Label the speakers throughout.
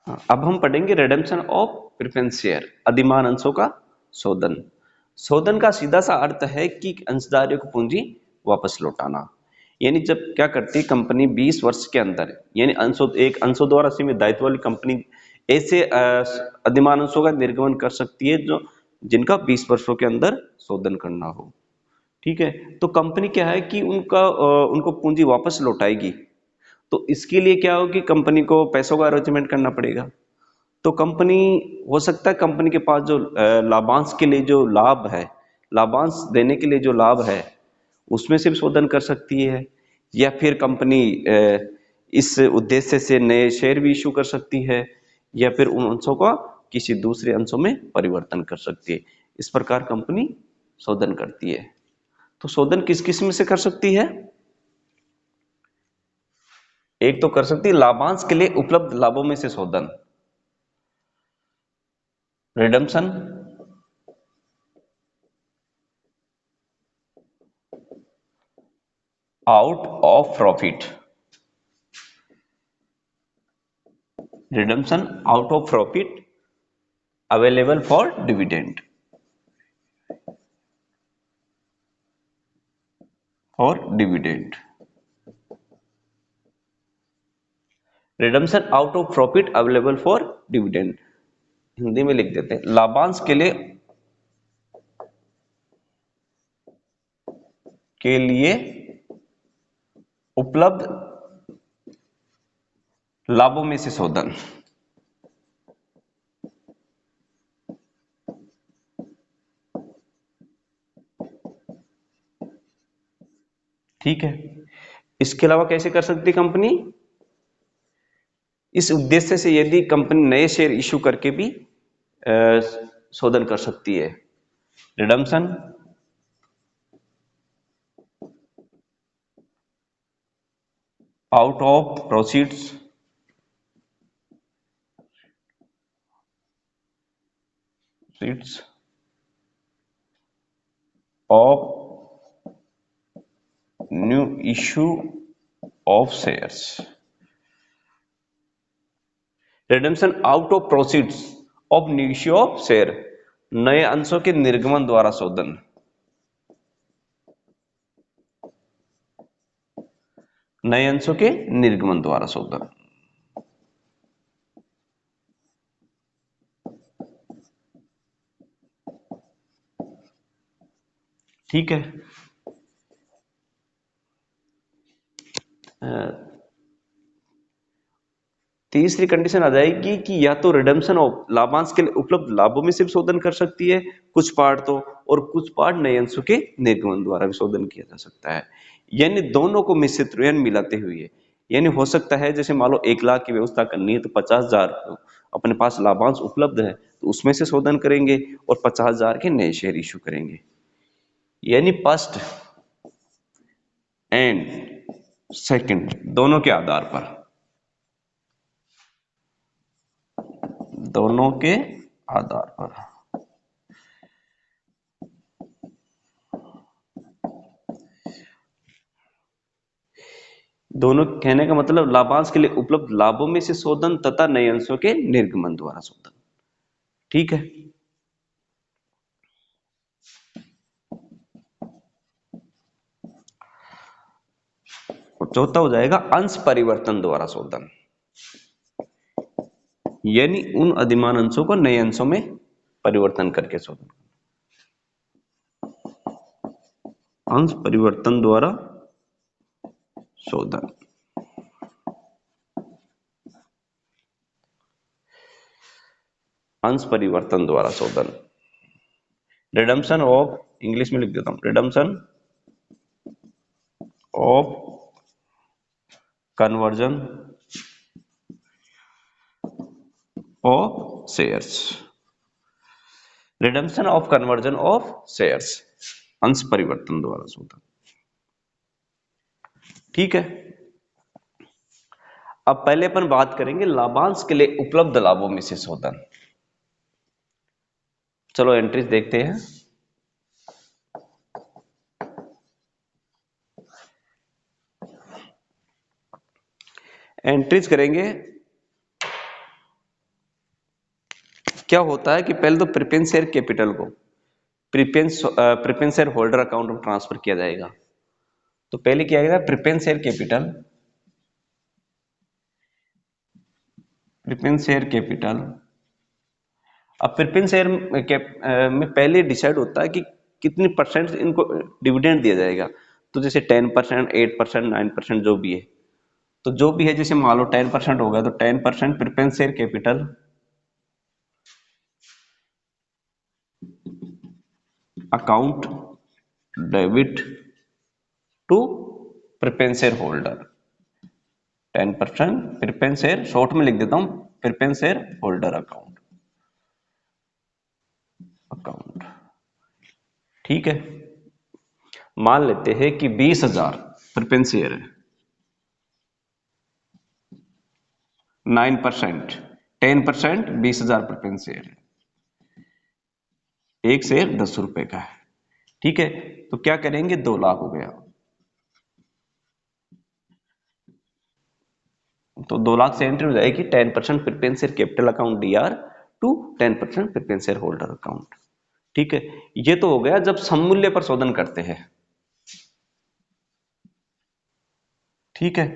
Speaker 1: हाँ, अब हम पढ़ेंगे रिडेम्पशन ऑफ प्रेफरेंस शेयर, अधिमान अंशों का शोधन। शोधन का सीधा सा अर्थ है कि अंशधारियों को पूंजी वापस लौटाना। यानी जब क्या करती है कंपनी 20 वर्ष के अंदर, यानी एक अंशों द्वारा सीमित दायित्व वाली कंपनी ऐसे अधिमान अंशों का निर्गमन कर सकती है जो जिनका 20 वर्षों के अंदर शोधन करना हो। ठीक है, तो कंपनी क्या है कि उनको पूंजी वापस लौटाएगी। तो इसके लिए क्या हो कि कंपनी को पैसों का अरेंजमेंट करना पड़ेगा। तो कंपनी, हो सकता है कंपनी के पास जो लाभांश के लिए जो लाभ है, लाभांश देने के लिए जो लाभ है उसमें से भी शोधन कर सकती है, या फिर कंपनी इस उद्देश्य से नए शेयर भी इशू कर सकती है, या फिर उन अंशों का किसी दूसरे अंशों में परिवर्तन कर सकती है। इस प्रकार कंपनी शोधन करती है। तो शोधन किस किस्म से कर सकती है? एक तो कर सकती है लाभांश के लिए उपलब्ध लाभों में से शोधन, redemption out of profit, redemption out of profit available for dividend, और dividend. Redemption out of profit available for dividend, Hindi में लिख देते हैं लाभांश के लिए उपलब्ध लाभों में से शोधन। ठीक है, इसके अलावा कैसे कर सकती कंपनी? इस उद्देश्य से यदि कंपनी नए शेयर इशू करके भी शोधन कर सकती है। Redemption out of proceeds of new issue of shares, redemption out of proceeds of new issue of share, नए अंशों के निर्गमन द्वारा शोधन। नए अंशों के निर्गमन द्वारा शोधन। ठीक है, तीसरी कंडीशन आ जाएगी कि या तो रिडेम्पशन ऑफ लाभांश के लिए उपलब्ध लाभों में से भी शोधन कर सकती है कुछ पार्ट तो, और कुछ पार्ट नए अंशों के निर्गमन द्वारा भी शोधन किया जा सकता है। यानी दोनों को मिश्रित यानी मिलाते हुए, यानी हो सकता है जैसे मान लो 1 लाख की व्यवस्था करनी है तो 50,000 अपने पास लाभांश उपलब्ध है तो उसमें से शोधन करेंगे और 50,000 के नए शेयर इशू करेंगे। यानी फर्स्ट एंड सेकंड दोनों के आधार पर, दोनों के आधार पर दोनों, कहने का मतलब लाभांश के लिए उपलब्ध लाभों में से शोधन तथा नए अंशों के निर्गमन द्वारा शोधन। ठीक है, और चौथा हो जाएगा अंश परिवर्तन द्वारा शोधन, यानी उन अधिमान अंशों को नए अंशों में परिवर्तन करके शोधन। अंश परिवर्तन द्वारा शोधन, अंश परिवर्तन द्वारा शोधन। रिडम्पशन ऑफ, इंग्लिश में लिख देता हूं, redemption of conversion of shares, redemption of conversion of shares, अंश परिवर्तन द्वारा शोधन। ठीक है, अब पहले अपन बात करेंगे लाभांश के लिए उपलब्ध लाभों में से शोधन। चलो एंट्रीज देखते हैं। एंट्रीज करेंगे क्या होता है कि पहले तो प्रेफरेंस शेयर कैपिटल को प्रेफरेंस शेयर होल्डर अकाउंट में ट्रांसफर किया जाएगा। तो पहले क्या जाएगा, preference share capital, preference share capital. अब प्रेफरेंस शेयर में पहले डिसाइड होता है कि कितनी परसेंट इनको डिविडेंड दिया जाएगा। तो जैसे 10%, 8%, 9% जो भी है, तो जो भी है, जैसे मान लो 10% होगा तो 10% preference share capital account debit to preference share holder. 10% preference share, short में लिख देता हूं, प्रेफरेंस शेयर होल्डर अकाउंट। ठीक है, मान लेते हैं कि 20,000 प्रेफरेंस शेयर है, 9%, 10%, 20,000 प्रेफरेंस शेयर है, एक शेयर 10 रुपए का है। ठीक है, तो क्या करेंगे, 2 लाख हो गया। तो 2 लाख से एंट्री हो जाएगी 10% preference share capital account DR to 10% preference share holder account. ठीक है, ये तो हो गया जब सममूल्य पर शोधन करते हैं। ठीक है,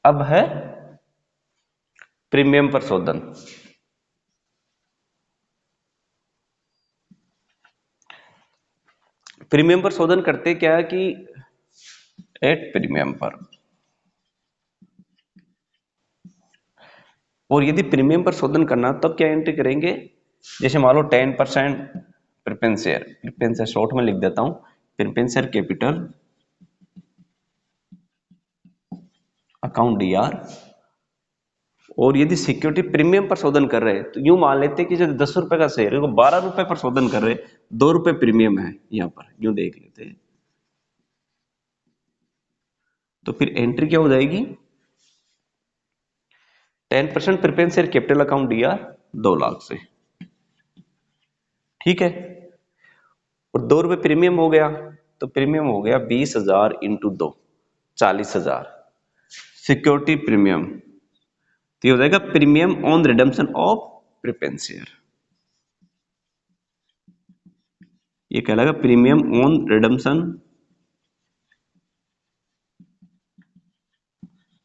Speaker 1: अब है प्रीमियम पर शोधन। प्रीमियम पर शोधन करते क्या है कि एट प्रीमियम पर, और यदि प्रीमियम पर शोधन करना तब क्या एंट्री करेंगे, जैसे मान लो 10% प्रेफरेंस शेयर शॉर्ट में लिख देता हूं, preference share capital account D R. और यदि सिक्योरिटी प्रीमियम पर शोधन कर रहे हैं तो यूं मान लेते कि जो 10 रुपए का शेयर है वो 12 रुपए पर शोधन कर रहे हैं, 2 रुपए प्रीमियम है, यहां पर यूं देख लेते हैं। तो फिर एंट्री क्या हो जाएगी, 10% preference share capital account D R 2 lakh से। ठीक है, और 2 रुपए प्रीमियम हो गया, तो प्रीमियम हो गया 20,000 इंटू 2, 40,000 सिक्योरिटी प्रीमियम। तो ये हो जाएगा premium on redemption of preference share. ये कहलाएगा premium on redemption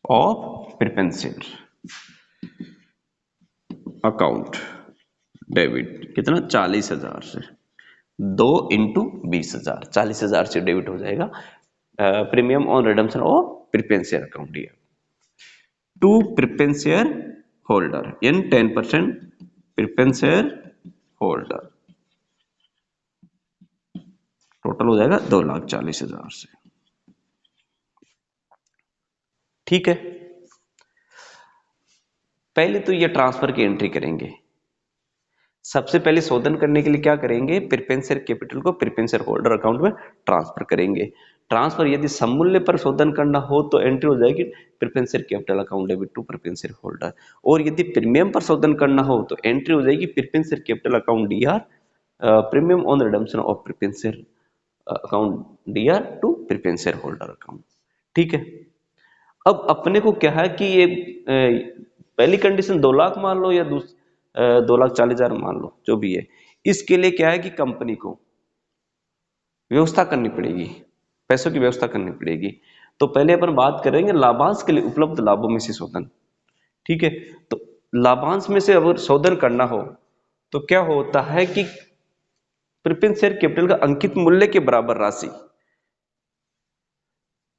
Speaker 1: of preference share account debit. कितना, 40,000 से 2 इंटू 20,000, 40,000 से डेबिट हो जाएगा premium on redemption of preference share account to preference share holder इन 10% प्रेफरेंस शेयर होल्डर। टोटल हो जाएगा 2,40,000 से। ठीक है, पहले तो ये ट्रांसफर की एंट्री करेंगे। सबसे पहले शोधन करने के लिए क्या करेंगे, प्रेफरेंस शेयर कैपिटल को प्रेफरेंस शेयर होल्डर अकाउंट में ट्रांसफर करेंगे। ट्रांसफर यदि सममूल्य पर शोधन करना हो तो एंट्री हो जाएगी preference share capital account debit to preference share holder, और यदि प्रीमियम पर शोधन करना हो तो एंट्री हो जाएगी preference share capital account DR premium on redemption of preference share account DR to preference share holder account. ठीक है, अब अपने को क्या है कि ये पहली कंडीशन 2 लाख मान लो या 2,40,000 मान लो, जो भी है, इसके लिए क्या है कि कंपनी को व्यवस्था करनी पड़ेगी, पैसों की व्यवस्था करनी पड़ेगी। तो पहले अपन बात करेंगे लाभांश के लिए उपलब्ध लाभों में से शोधन। ठीक है, तो लाभांश में से अगर शोधन करना हो तो क्या होता है कि प्रेफरेंस शेयर कैपिटल का अंकित मूल्य के बराबर राशि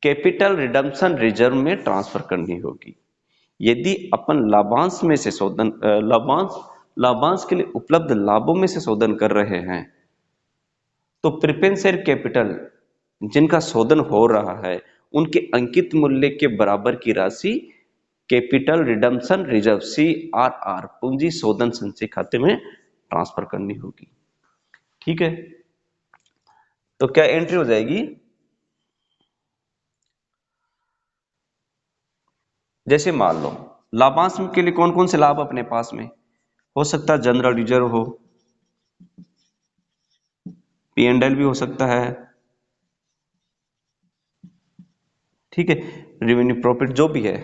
Speaker 1: कैपिटल रिडम्पशन रिजर्व में ट्रांसफर करनी होगी। यदि अपन लाभांश में से शोधन लाभांश के लिए उपलब्ध लाभों में से शोधन कर रहे हैं तो प्रेफरेंस शेयर कैपिटल जिनका शोधन हो रहा है उनके अंकित मूल्य के बराबर की राशि कैपिटल रिडम्पशन रिजर्व CRR पूंजी शोधन संचय खाते में ट्रांसफर करनी होगी। ठीक है, तो क्या एंट्री हो जाएगी, जैसे मान लो लाभांश के लिए कौन कौन से लाभ अपने पास में हो सकता है, जनरल रिजर्व हो, P&L भी हो सकता है। ठीक है, रेवेन्यू प्रॉफिट जो भी है,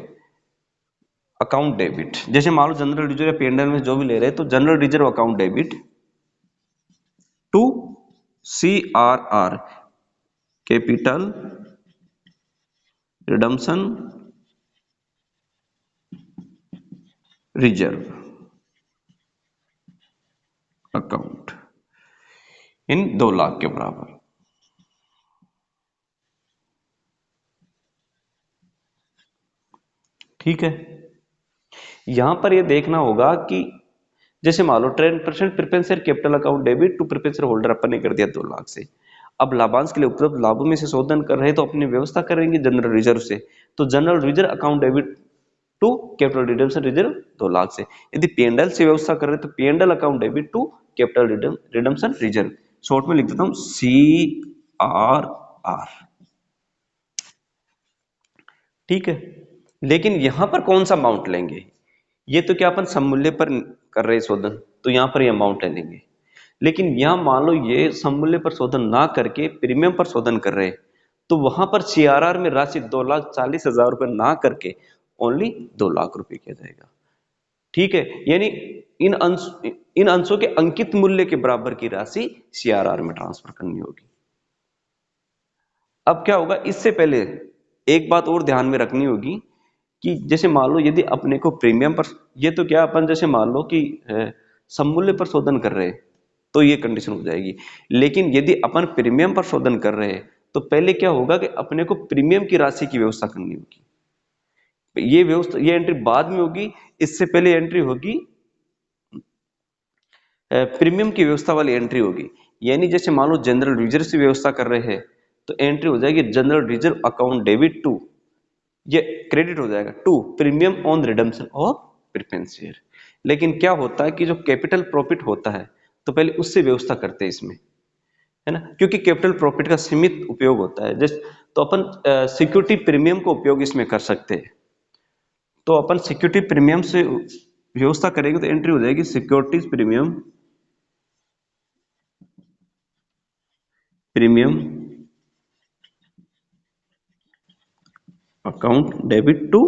Speaker 1: अकाउंट डेबिट, जैसे मान लो जनरल रिजर्व या P&L में जो भी ले रहे हैं, तो general reserve account debit to CRR, capital redemption reserve account इन 2 लाख के बराबर। ठीक है, यहां पर यह देखना होगा कि जैसे मान लो 10% preferential capital account debit to preferential holder अपन ने कर दिया 2 लाख से। अब लाभांश के लिए उपलब्ध लाभों में से शोधन कर रहे तो अपनी व्यवस्था करेंगे जनरल रिजर्व से, तो general reserve account debit to capital redemption reserve 2 lakh से। यदि P&L से व्यवस्था कर रहे तो P&L account debit to capital redemption reserve, short में लिख देता हूं CRR। ठीक है, लेकिन यहां पर कौन सा अमाउंट लेंगे, ये तो क्या अपन सममूल्य पर कर रहे शोधन, तो यहां पर ये अमाउंट ले लेंगे। लेकिन यहां मान लो ये सममूल्य पर शोधन ना करके प्रीमियम पर शोधन कर रहे, तो वहां पर CRR में राशि 2,40,000 रुपए ना करके ओनली 2 लाख रुपए किया जाएगा। ठीक है, यानी इन अंशों के अंकित मूल्य के बराबर की राशि CRR में ट्रांसफर करनी होगी। अब क्या होगा, इससे पहले एक बात और ध्यान में रखनी होगी कि जैसे मान लो यदि अपने को प्रीमियम पर, ये तो क्या अपन जैसे मान लो कि सममूल्य पर शोधन कर रहे हैं तो ये कंडीशन हो जाएगी। लेकिन यदि अपन प्रीमियम पर शोधन कर रहे हैं तो पहले क्या होगा कि अपने को प्रीमियम की राशि की व्यवस्था करनी होगी। ये व्यवस्था, ये एंट्री बाद में होगी, इससे पहले एंट्री होगी प्रीमियम की व्यवस्था वाली एंट्री होगी। यानी जैसे मान लो जनरल रिजर्व से व्यवस्था कर रहे हैं तो एंट्री हो जाएगी general reserve account debit to, ये क्रेडिट हो जाएगा to premium on redemption of preference share. लेकिन क्या होता है कि जो कैपिटल प्रॉफिट होता है तो पहले उससे व्यवस्था करते हैं इसमें, है ना, क्योंकि कैपिटल प्रॉफिट का सीमित उपयोग होता है। जैसे तो अपन सिक्योरिटी प्रीमियम को उपयोग इसमें कर सकते हैं, तो अपन सिक्योरिटी प्रीमियम से व्यवस्था करेंगे तो एंट्री हो जाएगी securities premium, premium account debit to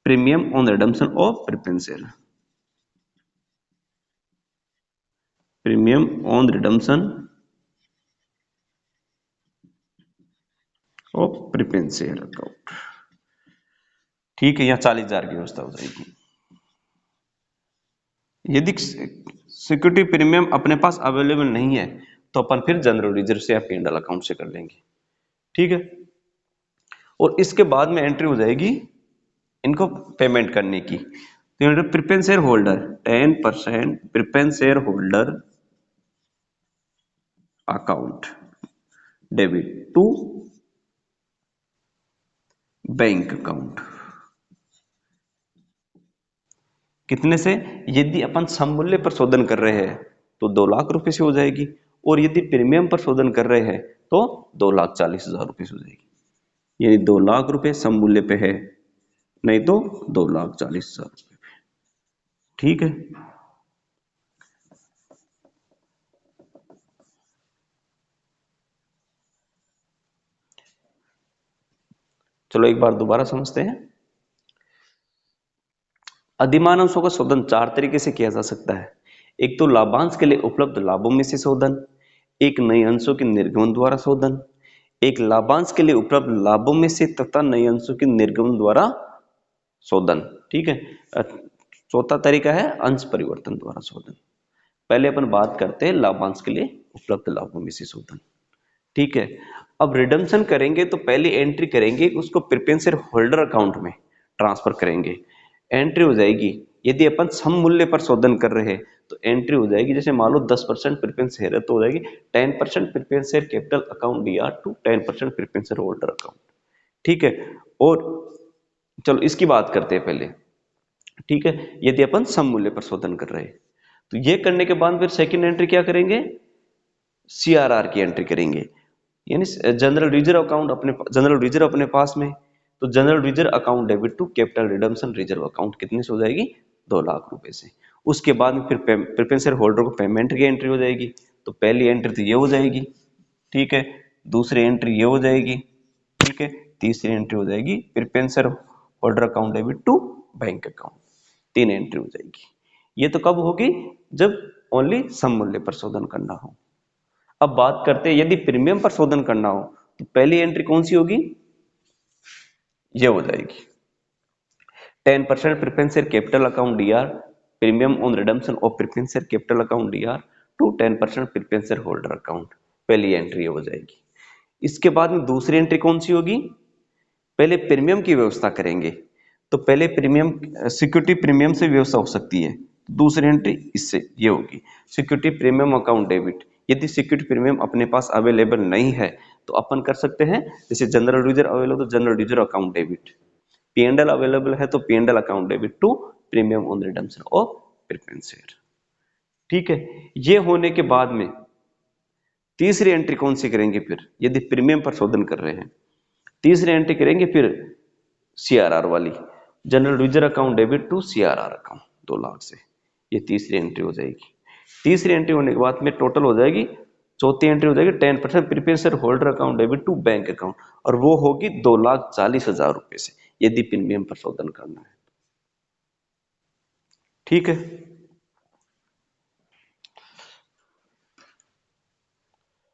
Speaker 1: premium on redemption of preference share, premium on redemption of preference share account. ठीक है, यहाँ 40,000 की व्यवस्था हो जाएगी। यदि सिक्योरिटी प्रीमियम अपने पास अवेलेबल नहीं है तो अपन फिर जनरल रिजर्व से या P&L अकाउंट से कर लेंगे। ठीक है, और इसके बाद में एंट्री हो जाएगी इनको पेमेंट करने की। तो preference share holder 10% preference share holder account debit to bank account, कितने से, यदि अपन सममूल्य पर शोधन कर रहे हैं तो 2 लाख रुपए से हो जाएगी, और यदि प्रीमियम पर शोधन कर रहे हैं तो 2,40,000 रुपए से हो जाएगी। यानी 2 लाख रुपए सममूल्य पे है, नहीं तो 2,40,000 रुपए। ठीक है, चलो एक बार दोबारा समझते हैं। अधिमान अंशों का शोधन 4 तरीके से किया जा सकता है। एक तो लाभांश के लिए उपलब्ध लाभों में से शोधन, एक नए अंशों के निर्गमन द्वारा शोधन, एक लाभांश के लिए उपलब्ध लाभों में से तथा नए अंशों के निर्गमन द्वारा शोधन। ठीक है, चौथा तरीका है अंश परिवर्तन द्वारा शोधन। पहले अपन बात करते हैं लाभांश के लिए उपलब्ध लाभों में से शोधन। ठीक है, अब रिडम्पशन करेंगे तो पहली एंट्री करेंगे उसको प्रेफरेंस शेयर होल्डर अकाउंट में ट्रांसफर करेंगे। एंट्री हो जाएगी, यदि अपन सम मूल्य पर शोधन कर रहे हैं तो एंट्री हो जाएगी, जैसे मान लो 10% प्रेफरेंस शेयर है तो हो जाएगी 10% preference share capital account DR to 10% preference share holder account. ठीक है, और चलो इसकी बात करते हैं पहले। ठीक है, यदि अपन सम मूल्य पर शोधन कर रहे हैं तो ये करने के बाद फिर सेकंड एंट्री क्या करेंगे, CRR की एंट्री करेंगे। यानी general reserve account general reserve अपने पास में, तो general reserve account debit to capital redemption reserve account कितने से हो जाएगी, 2 लाख रुपए से। उसके बाद में फिर प्रेफरेंस शेयर होल्डर को पेमेंट की एंट्री हो जाएगी, तो पहली एंट्री तो ये हो जाएगी। ठीक है, दूसरी एंट्री ये हो जाएगी। ठीक है, तीसरी एंट्री हो जाएगी preference share holder account debit to bank account. 3 entry हो जाएगी। ये तो कब होगी? जब ओनली सम मूल्य पर शोधन करना हो। अब बात करते हैं यदि प्रीमियम पर शोधन करना हो तो पहली एंट्री कौन सी होगी? ये हो जाएगी 10% preference share capital account DR premium on redemption of preference share capital account DR to 10% preference share holder account. पहली एंट्री हो जाएगी। इसके बाद में दूसरी एंट्री कौन सी होगी? पहले प्रीमियम की व्यवस्था करेंगे तो पहले प्रीमियम सिक्योरिटी प्रीमियम से व्यवस्था हो सकती है। दूसरी एंट्री इससे ये होगी सिक्योरिटी प्रीमियम अकाउंट डेबिट। यदि सिक्योरिटी प्रीमियम अपने पास अवेलेबल नहीं है तो अपन कर सकते हैं, जैसे जनरल यूजर अवेलेबल तो general user account debit, PNL available है तो PNL account debit to premium on redemption of preference share. ठीक है, ये होने के बाद में तीसरी एंट्री कौन सी करेंगे? फिर यदि प्रीमियम पर शोधन कर रहे हैं तीसरी एंट्री करेंगे फिर सीआरआर वाली, general user account debit to CRR account 2 lakh से। ये तीसरी एंट्री हो जाएगी। तीसरी एंट्री होने के बाद में टोटल हो जाएगी, चौथी एंट्री हो जाएगी 10% preference share holder account debit to bank account, और वो होगी 2,40,000 रुपए से यदि प्रीमियम पर शोधन करना है। ठीक है।